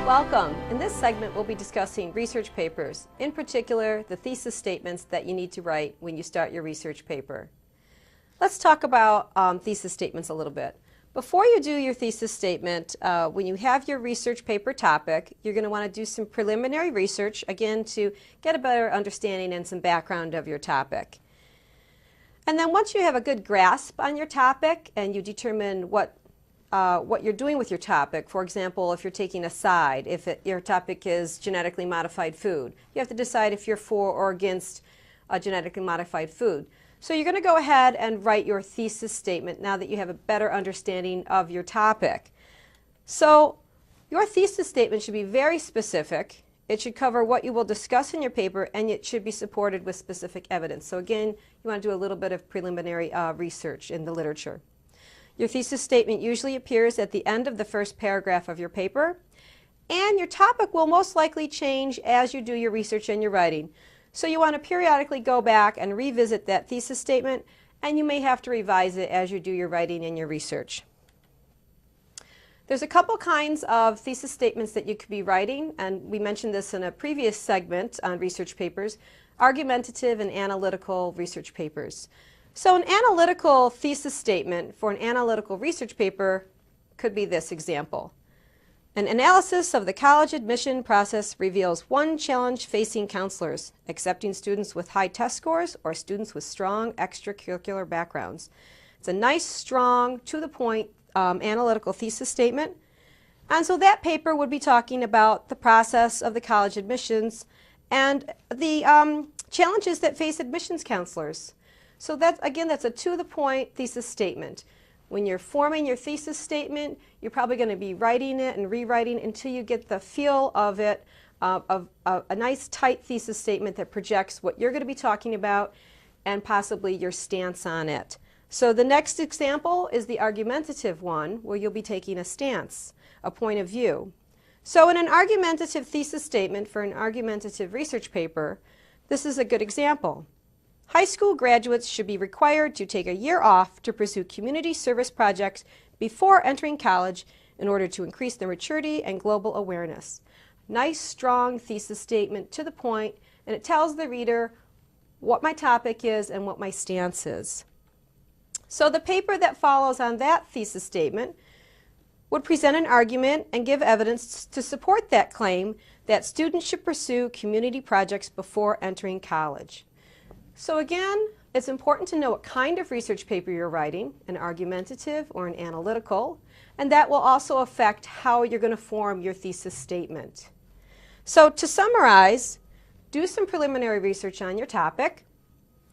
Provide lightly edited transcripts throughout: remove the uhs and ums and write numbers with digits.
Welcome. In this segment, we'll be discussing research papers, in particular, the thesis statements that you need to write when you start your research paper. Let's talk about thesis statements a little bit. Before you do your thesis statement, when you have your research paper topic, you're going to want to do some preliminary research, again, to get a better understanding and some background of your topic. And then once you have a good grasp on your topic and you determine what you're doing with your topic, for example, if you're taking a side, if your topic is genetically modified food, you have to decide if you're for or against genetically modified food. So you're going to go ahead and write your thesis statement now that you have a better understanding of your topic. So your thesis statement should be very specific. It should cover what you will discuss in your paper, and it should be supported with specific evidence. So again, you want to do a little bit of preliminary research in the literature. Your thesis statement usually appears at the end of the first paragraph of your paper, and your topic will most likely change as you do your research and your writing. So you want to periodically go back and revisit that thesis statement, and you may have to revise it as you do your writing and your research. There's a couple kinds of thesis statements that you could be writing, and we mentioned this in a previous segment on research papers: argumentative and analytical research papers. So an analytical thesis statement for an analytical research paper could be this example. An analysis of the college admission process reveals one challenge facing counselors: accepting students with high test scores or students with strong extracurricular backgrounds. It's a nice, strong, to-the-point analytical thesis statement. And so that paper would be talking about the process of the college admissions and the challenges that face admissions counselors. So that's a to-the-point thesis statement. When you're forming your thesis statement, you're probably going to be writing it and rewriting until you get the feel of it, of a nice tight thesis statement that projects what you're going to be talking about and possibly your stance on it. So the next example is the argumentative one, where you'll be taking a stance, a point of view. So in an argumentative thesis statement for an argumentative research paper, this is a good example. High school graduates should be required to take a year off to pursue community service projects before entering college in order to increase their maturity and global awareness. Nice, strong thesis statement, to the point, and it tells the reader what my topic is and what my stance is. So the paper that follows on that thesis statement would present an argument and give evidence to support that claim that students should pursue community projects before entering college. So again, it's important to know what kind of research paper you're writing, an argumentative or an analytical, and that will also affect how you're going to form your thesis statement. So to summarize, do some preliminary research on your topic,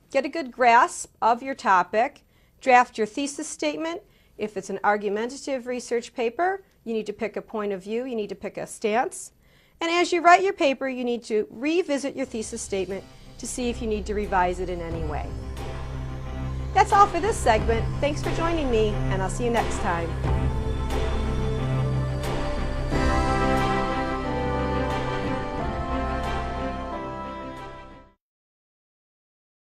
get a good grasp of your topic, draft your thesis statement. If it's an argumentative research paper, you need to pick a point of view, you need to pick a stance, and as you write your paper, you need to revisit your thesis statement to see if you need to revise it in any way. That's all for this segment. Thanks for joining me, and I'll see you next time.